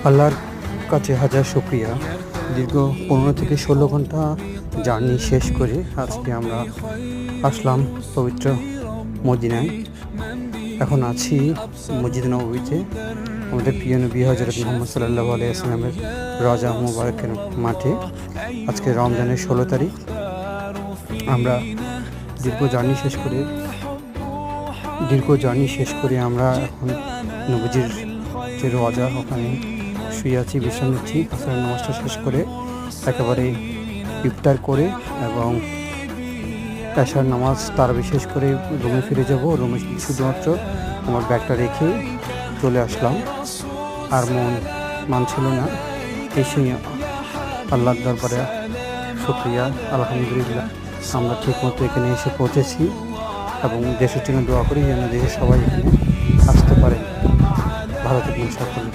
আল্লাহর কাছে হাজার শুকরিয়া। দীর্ঘ 15 থেকে 16 ঘন্টা জার্নি শেষ করে আজকে আমরা আসলাম পবিত্র মদিনায়। এখন আছি মসজিদে নববীতে, আমাদের প্রিয় নবী হযরত মুহাম্মদ সাল্লাল্লাহু আলাইহি ওয়াসাল্লামের রওজা মুবারকের মাঠে। আজকে রমজানের 16 তারিখ। আমরা দীর্ঘ জার্নি শেষ করে আমরা এখন নবীজির যে রওজা ওখানে শুয়ে আছি, বিশ্রাম নিচ্ছি। আসরের নামাজটা শেষ করে একেবারে ইফতার করে এবং এশার নামাজ তারাবি শেষ করে রুমে ফিরে যাব। রুমে শুধুমাত্র আমার ব্যাগটা রেখে চলে আসলাম, আর মন মানছিল না। এসে আল্লাহর দরবারে শুকরিয়া, আলহামদুলিল্লাহ আমরা ঠিকমতো এখানে এসে পৌঁছেছি এবং দেশের জন্য দোয়া করি যেন দেশের সবাই এখানে আসতে পারে। ভালো থাকবেন সকলে।